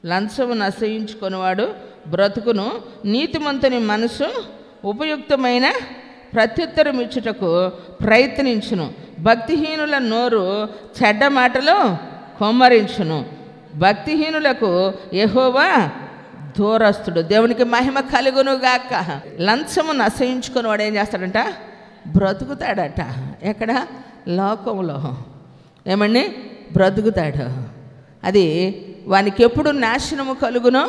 లంచమును అసహించుకునేవాడు బ్రతుకును, నీతిమంతుని మనసు ఉపయుక్తమైన ప్రత్యుత్తరం ఇచ్చుటకు ప్రయత్నించును. భక్తిహీనుల నోరు చెడ్డ మాటలు కొమ్మరించును. భక్తిహీనులకు యెహోవా దూరస్తుడు. దేవునికి మహిమ కలుగును గాక. లంచమును అసహించుకునేవాడు ఏం చేస్తాడంట? బ్రతుకుతాడట. ఎక్కడ? లోకంలో. ఏమండి? బ్రతుకుతాడు. అది వానికి ఎప్పుడు నాశనము కలుగునో,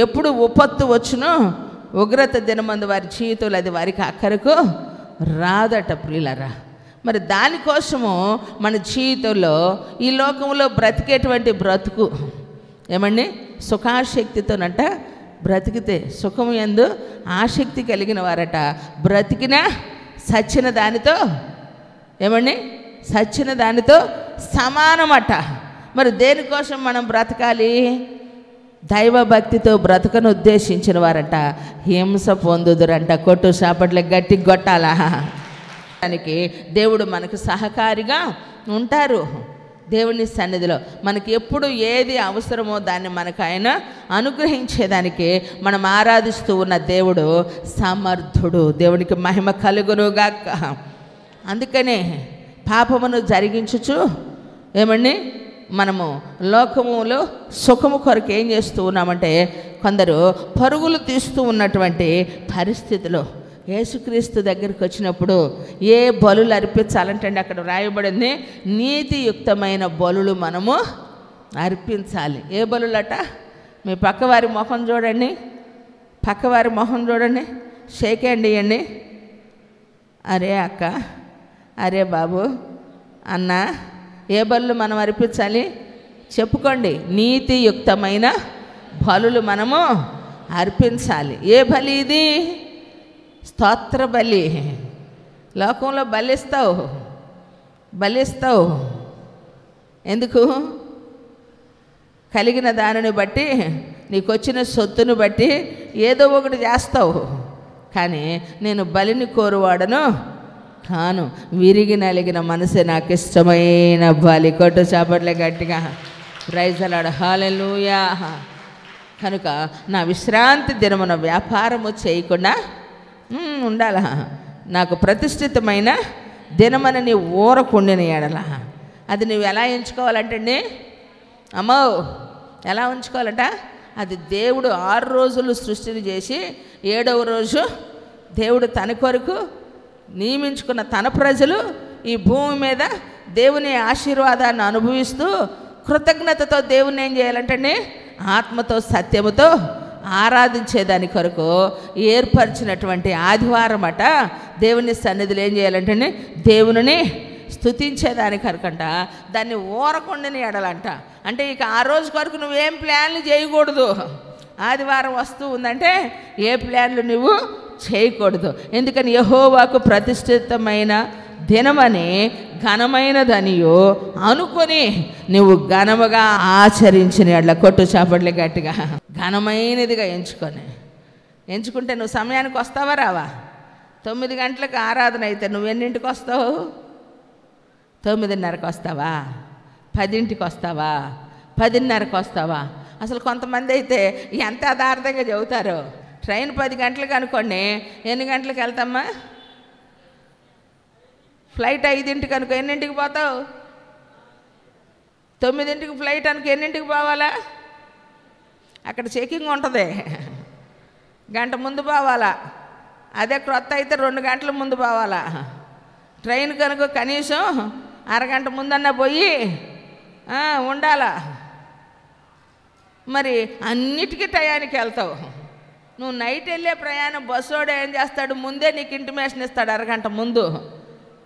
ఎప్పుడు విపత్తు వచ్చునో, ఉగ్రత దినమందు వారి జీవితంలో అది వారికి అక్కరకు రాదట ప్రియులరా. మరి దానికోసము మన జీవితంలో ఈ లోకంలో బ్రతికేటువంటి బ్రతుకు ఏమండి? సుఖాశక్తితోనంట బ్రతికితే, సుఖము యందు ఆసక్తి కలిగిన వారట బ్రతికిన సచ్చిన దానితో ఏమండి? సచ్చిన దానితో సమానమట. మరి దేనికోసం మనం బ్రతకాలి? దైవభక్తితో బ్రతకను ఉద్దేశించిన వారంట హింస పొందుదురంట. కొట్టు చాపట్లకి గట్టి కొట్టాలా? దానికి దేవుడు మనకు సహకారిగా ఉంటారు. దేవుని సన్నిధిలో మనకి ఎప్పుడు ఏది అవసరమో దాన్ని మనకు ఆయన అనుగ్రహించేదానికి మనం ఆరాధిస్తూ ఉన్న దేవుడు సమర్థుడు. దేవునికి మహిమ కలుగునుగాక. అందుకనే పాపమును జరిగించుచు ఏమండి మనము లోకములో సుఖము కొరకు ఏం చేస్తూ ఉన్నామంటే కొందరు పరుగులు తీస్తూ ఉన్నటువంటి పరిస్థితిలో యేసుక్రీస్తు దగ్గరికి వచ్చినప్పుడు ఏ బలులు అర్పించాలంటే అక్కడ రాయబడింది నీతియుక్తమైన బలులు మనము అర్పించాలి. ఏ బలులట? మీ పక్కవారి మొహం చూడండి, పక్కవారి మొహం చూడండి, షేక్ హ్యాండ్ ఇవ్వండి. అరే అక్క, అరే బాబు, అన్న, ఏ బలులు మనం అర్పించాలి చెప్పుకోండి. నీతియుక్తమైన బలులు మనము అర్పించాలి. ఏ బలి ఇది? స్తోత్ర బలి. లోకంలో బలిస్తావు ఎందుకు? కలిగిన దానిని బట్టి, నీకు వచ్చిన సొత్తును బట్టి ఏదో ఒకటి చేస్తావు. కానీ నేను బలిని కోరువాడను కాను, విరిగి నలిగిన మనసే నాకు ఇష్టమైన బలి. కొట్టు చాపట్లే గట్టిగా. ప్రైజ్ అలాడ్. హల్లెలూయా. కనుక నా విశ్రాంతి దినమున వ్యాపారము చేయకుండా ఉండాల. నాకు ప్రతిష్ఠితమైన దినమని నీ ఊరకుండిన ఎడల అది నువ్వు ఎలా ఎంచుకోవాలంటే అమ్మో ఎలా ఉంచుకోవాలట? అది దేవుడు 6 రోజులు సృష్టిని చేసి 7వ రోజు దేవుడు తన కొరకు నియమించుకున్న తన ప్రజలు ఈ భూమి మీద దేవుని ఆశీర్వాదాన్ని అనుభవిస్తూ కృతజ్ఞతతో దేవుని ఏం చేయాలంటే ఆత్మతో సత్యముతో ఆరాధించేదాని కొరకు ఏర్పరిచినటువంటి ఆదివారం అట దేవుని సన్నిధిలో ఏం చేయాలంటే దేవుని స్తుతించేదాని కొరకంట దాన్ని ఊరకుండని ఎడలంట. అంటే ఇక ఆ రోజు కొరకు నువ్వేం ప్లాన్లు చేయకూడదు. ఆదివారం వస్తూ ఉందంటే ఏ ప్లాన్లు నువ్వు చేయకూడదు. ఎందుకని యెహోవాకు ప్రతిష్ఠితమైన దినమని ఘనమైనదనియో అనుకొని నువ్వు ఘనముగా ఆచరించిన ఎడ్ల. కొట్టు చాపట్లే గట్టిగా. ఘనమైనదిగా ఎంచుకుంటే నువ్వు సమయానికి వస్తావా రావా? 9 గంటలకు ఆరాధన అయితే నువ్వు ఎన్నింటికి వస్తావు? 9:30కి వస్తావా? 10ంటికి వస్తావా? 10:30కి వస్తావా? అసలు కొంతమంది అయితే ఎంత యథార్థంగా చెబుతారు. ట్రైన్ 10 గంటలకు అనుకోండి, ఎన్ని గంటలకు వెళ్తామ్మా? ఫ్లైట్ 5ంటికి అనుకో, ఎన్నింటికి పోతావు? 9ంటికి ఫ్లైట్ అనుకో, ఎన్నింటికి పోవాలా? అక్కడ చెకింగ్ ఉంటుంది, గంట ముందు పోవాలా. అదే క్రొత్త అయితే 2 గంటల ముందు పోవాలా. ట్రైన్ కనుక కనీసం అరగంట ముందన్నా పోయి ఉండాలా. మరి అన్నిటికీ టయానికి వెళ్తావు. నువ్వు నైట్ వెళ్ళే ప్రయాణం బస్సోడు ఏం చేస్తాడు? ముందే నీకు ఇంటిమేషన్ ఇస్తాడు అరగంట ముందు.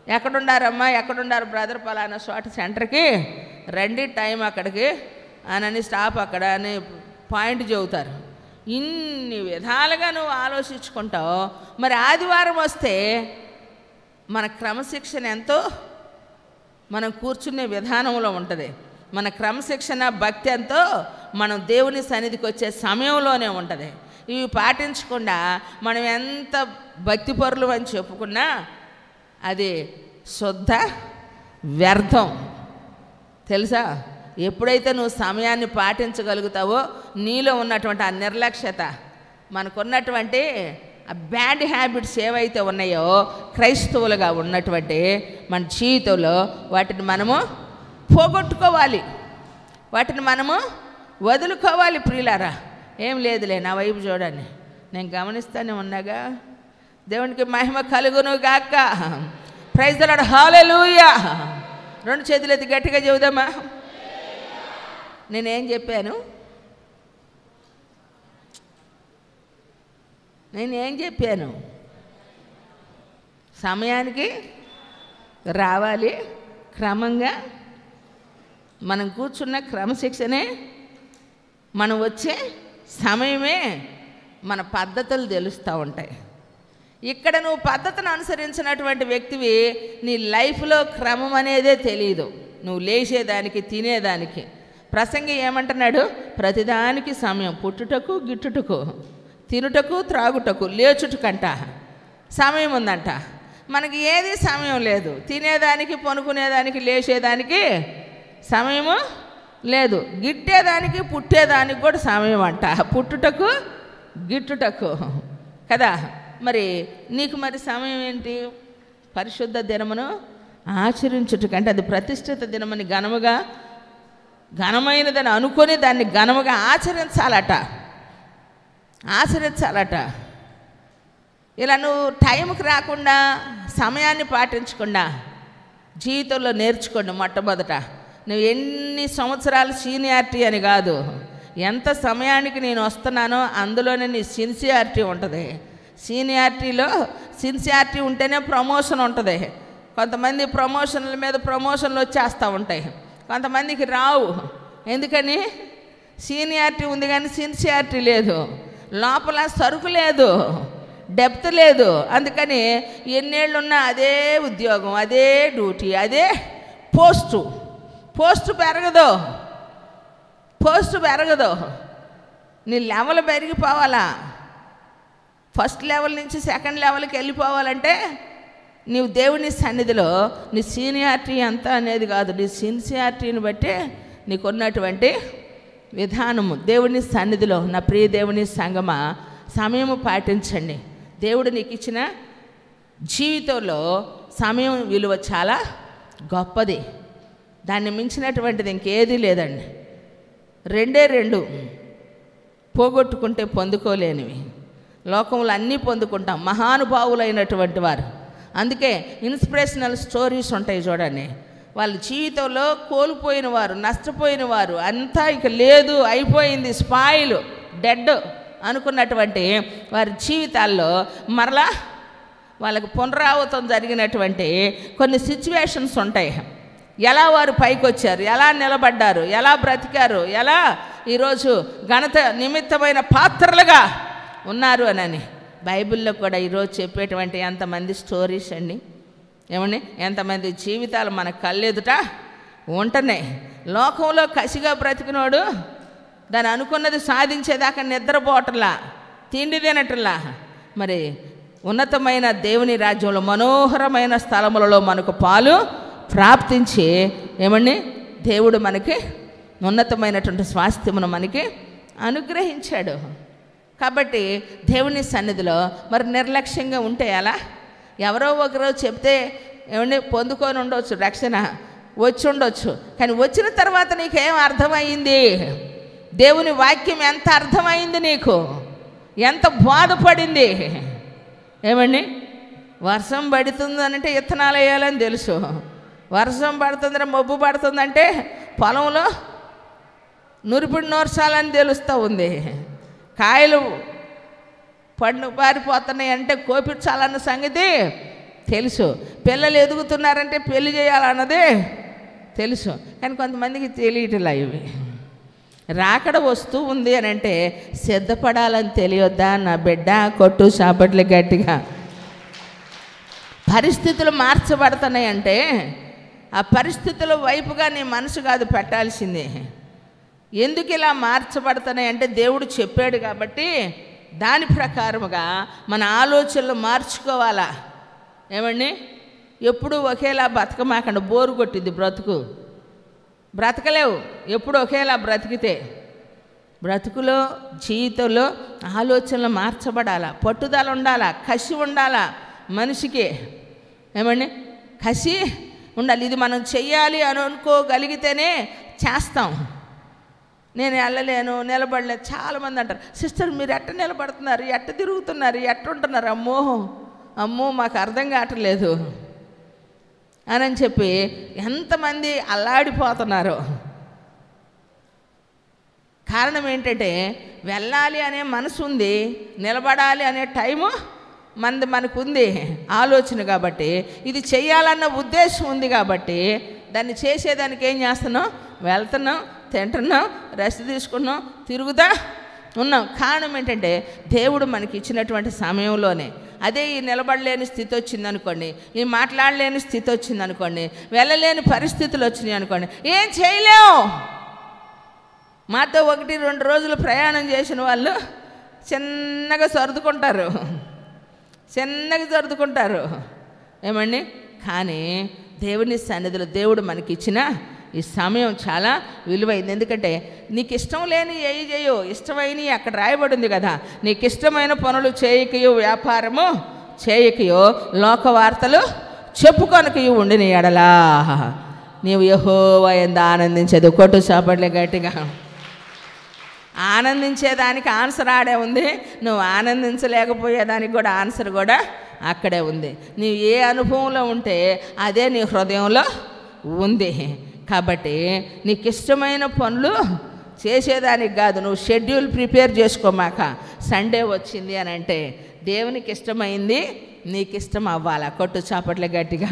ఎక్కడుండారమ్మా, ఎక్కడుండారు బ్రదర్, పలానా చోట సెంటర్కి రండి, టైం అక్కడికి అని స్టాప్ అక్కడ అని పాయింట్ చెబుతారు. ఇన్ని విధాలుగా నువ్వు ఆలోచించుకుంటావు. మరి ఆదివారం వస్తే మన క్రమశిక్షణ ఎంతో మనం కూర్చునే విధానంలో ఉంటుంది. మన క్రమశిక్షణ భక్తి ఎంతో మనం దేవుని సన్నిధికి వచ్చే సమయంలోనే ఉంటుంది. ఇవి పాటించకుండా మనం ఎంత భక్తిపరులు అని చెప్పుకున్నా అది శుద్ధ వ్యర్థం. తెలుసా? ఎప్పుడైతే నువ్వు సమయాన్ని పాటించగలుగుతావో నీలో ఉన్నటువంటి ఆ నిర్లక్ష్యత, మనకున్నటువంటి ఆ బ్యాడ్ హ్యాబిట్స్ ఏవైతే ఉన్నాయో క్రైస్తవులుగా ఉన్నటువంటి మన జీవితంలో వాటిని మనము పోగొట్టుకోవాలి, వాటిని మనము వదులుకోవాలి. ప్రియులారా, ఏం లేదులే, నా వైపు చూడండి, నేను గమనిస్తూనే ఉన్నాగా. దేవునికి మహిమ కలుగును గాక. Praise the Lord. హల్లెలూయా. రెండు చేతులు ఎత్తి గట్టిగా చెబుదామా. నేనేం చెప్పాను? సమయానికి రావాలి. క్రమంగా మనం కూర్చున్న క్రమశిక్షణే, మనం వచ్చే సమయమే మన పద్ధతులు తెలుస్తూ ఉంటాయి. ఇక్కడ నువ్వు పద్ధతిని అనుసరించినటువంటి వ్యక్తివి, నీ లైఫ్లో క్రమం అనేదే తెలియదు. నువ్వు లేచేదానికి, తినేదానికి. ప్రసంగి ఏమంటున్నాడు? ప్రతిదానికి సమయం, పుట్టుటకు గిట్టుటకు, తినుటకు త్రాగుటకు, లేచుటకంట సమయం ఉందంట. మనకి ఏది సమయం లేదు. తినేదానికి, పనుకునేదానికి, లేచేదానికి సమయము లేదు. గిట్టేదానికి, పుట్టేదానికి కూడా సమయం అంట. పుట్టుటకు గిట్టుటకు కదా. మరి నీకు మరి సమయం ఏంటి? పరిశుద్ధ దినమును ఆచరించుటకంటే అది ప్రతిష్ఠిత దినమని ఘనమైనదని అనుకొని దాన్ని ఘనముగా ఆచరించాలట. ఇలా నువ్వు టైంకి రాకుండా, సమయాన్ని పాటించకుండా జీవితంలో నేర్చుకోండి. మొట్టమొదట నువ్వు ఎన్ని సంవత్సరాలు సీనియారిటీ అని కాదు, ఎంత సమయానికి నేను వస్తున్నానో అందులోనే నీ సిన్సియారిటీ ఉంటుంది. సిన్సియారిటీ ఉంటేనే ప్రమోషన్ ఉంటుంది. కొంతమంది ప్రమోషన్ల మీద ప్రమోషన్లు వచ్చేస్తూ ఉంటాయి, కొంతమందికి రావు. ఎందుకని? సీనియారిటీ ఉంది కానీ సిన్సియారిటీ లేదు, లోపల సరుకు లేదు, డెప్త్ లేదు. అందుకని ఎన్నేళ్ళున్నా అదే ఉద్యోగం, అదే డ్యూటీ, అదే పోస్టు పెరగదు. నీ లెవెల్ పెరిగిపోవాలా. ఫస్ట్ లెవెల్ నుంచి సెకండ్ లెవెల్కి వెళ్ళిపోవాలంటే నీవు దేవుని సన్నిధిలో నీ సీనియారిటీ ఎంత అనేది కాదు, నీ సిన్సియారిటీని బట్టి నీకున్నటువంటి విధానము. దేవుని సన్నిధిలో నా ప్రియ దేవుని సంగమా, సమయము పాటించండి. దేవుడు నీకు ఇచ్చిన జీవితంలో సమయం విలువ చాలా గొప్పది. దాన్ని మించినటువంటిది ఇంకేదీ లేదండి. రెండు పోగొట్టుకుంటే పొందుకోలేనివి. లోకంలో అన్నీ పొందుకుంటాం, మహానుభావులైనటువంటి వారు. అందుకే ఇన్స్పిరేషనల్ స్టోరీస్ ఉంటాయి చూడండి. వాళ్ళ జీవితంలో కోల్పోయిన వారు, నష్టపోయిన వారు, అంతా ఇక లేదు, అయిపోయింది, స్పాయిల్, డెడ్ అనుకున్నటువంటి వారి జీవితాల్లో మరలా వాళ్ళకి పునరావృతం జరిగినటువంటి కొన్ని సిచ్యువేషన్స్ ఉంటాయి. ఎలా వారు పైకి వచ్చారు, ఎలా నిలబడ్డారు, ఎలా బ్రతికారు, ఎలా ఈరోజు ఘనత నిమిత్తమైన పాత్రలుగా ఉన్నారు అని బైబిల్లో కూడా ఈరోజు చెప్పేటువంటి ఎంతమంది స్టోరీస్ అండి. ఏమండి, ఎంతమంది జీవితాలు మన కళ్ళెదుట ఉంటున్నాయి. లోకంలో కసిగా బ్రతికినోడు దాన్ని అనుకున్నది సాధించేదాకా నిద్రపోవటంలా, తిండి తినటంలా. మరి ఉన్నతమైన దేవుని రాజ్యంలో మనోహరమైన స్థలములలో మనకు పాలు ప్రాప్తించి ఏమండి దేవుడు మనకి ఉన్నతమైనటువంటి స్వాస్థ్యమును మనకి అనుగ్రహించాడు. కాబట్టి దేవుని సన్నిధిలో మరి నిర్లక్ష్యంగా ఉంటే అలా ఎవరో ఒకరు చెప్తే ఏమండి పొందుకొని ఉండవచ్చు, రక్షణ వచ్చి ఉండొచ్చు. కానీ వచ్చిన తర్వాత నీకేం అర్థమైంది? దేవుని వాక్యం ఎంత అర్థమైంది నీకు? ఎంత బాధపడింది? ఏమండి, వర్షం పడుతుందనంటే విత్తనాలు వేయాలని తెలుసు, వర్షం పడుతుందంటే మబ్బు పడుతుందంటే పొలంలో నురిపిడి నోర్చాలని తెలుస్తూ ఉంది, కాయలు పండు పారిపోతున్నాయి అంటే కోపించాలన్న సంగతి తెలుసు, పిల్లలు ఎదుగుతున్నారంటే పెళ్లి చేయాలన్నది తెలుసు. కానీ కొంతమందికి తెలియట్లా. ఇవి రాకడ వస్తూ ఉంది అని అంటే సిద్ధపడాలని తెలియొద్దా? నా బిడ్డ కొట్టు చాపట్లు గట్టిగా. పరిస్థితులు మార్చబడుతున్నాయి అంటే ఆ పరిస్థితుల వైపుగా నీ మనసు కాదు పెట్టాల్సింది. ఎందుకు ఇలా మార్చబడుతున్నాయి అంటే దేవుడు చెప్పాడు కాబట్టి దాని ప్రకారముగా మన ఆలోచనలు మార్చుకోవాలా. ఏమండి, ఎప్పుడు ఒకేలా బతకమాకండి, బోరు కొట్టింది బ్రతుకు. బ్రతకలేవు ఎప్పుడు ఒకేలా బ్రతికితే. బ్రతుకులో జీవితంలో ఆలోచనలు మార్చబడాలా, పట్టుదల ఉండాలా, కసి ఉండాలా మనిషికి. ఏమండి, కసి ఉండాలి. ఇది మనం చెయ్యాలి అని అనుకోగలిగితేనే చేస్తాం. నేను వెళ్ళలేను, నిలబడలేదు. చాలామంది అంటారు, సిస్టర్ మీరు ఎట్ట నిలబడుతున్నారు, ఎట్ట తిరుగుతున్నారు, ఎట్ట ఉంటున్నారు, అమ్మో అమ్మో మాకు అర్థం కావట్లేదు అని చెప్పి ఎంతమంది అల్లాడిపోతున్నారు. కారణం ఏంటంటే వెళ్ళాలి అనే మనసు ఉంది, నిలబడాలి అనే టైము మనకు ఉంది, ఆలోచన. కాబట్టి ఇది చెయ్యాలన్న ఉద్దేశం ఉంది కాబట్టి దాన్ని చేసేదానికి ఏం చేస్తున్నాం? వెళ్తున్నాం, తింటున్నాం, రెస్ట్ తీసుకున్నాం, తిరుగుతా ఉన్నాం. కారణం ఏంటంటే దేవుడు మనకి ఇచ్చినటువంటి సమయంలోనే. అదే ఈ నిలబడలేని స్థితి వచ్చిందనుకోండి, ఈ మాట్లాడలేని స్థితి వచ్చిందనుకోండి, వెళ్ళలేని పరిస్థితులు వచ్చినాయి అనుకోండి, ఏం చేయలేం. మాతో 1-2 రోజులు ప్రయాణం చేసిన వాళ్ళు చిన్నగా సర్దుకుంటారు, ఏమండి. కానీ దేవుని సన్నిధిలో దేవుడు మనకిచ్చిన ఈ సమయం చాలా విలువైంది. ఎందుకంటే నీకు ఇష్టం లేని ఏవి చేయు, ఇష్టమైనవి అక్కడ రాయబడింది కదా. నీకు ఇష్టమైన పనులు చేయకయో, వ్యాపారము చేయకయో, లోక వార్తలు చెప్పుకొనకయో ఉండిన ఎడలా నీవు యెహోవా యందు ఆనందించేది. కొట్టు చప్పట్లే గట్టిగా. ఆనందించేదానికి ఆన్సర్ ఆడే ఉంది, నువ్వు ఆనందించలేకపోయేదానికి కూడా ఆన్సర్ కూడా అక్కడే ఉంది. నీవు ఏ అనుభవంలో ఉంటే అదే నీ హృదయంలో ఉంది. కాబట్టి నీకు ఇష్టమైన పనులు చేసేదానికి కాదు, నువ్వు షెడ్యూల్ ప్రిపేర్ చేసుకోమాక. సండే వచ్చింది అని అంటే దేవునికి ఇష్టమైంది నీకు ఇష్టం అవ్వాలా. కొట్టు చాపట్లే గట్టిగా.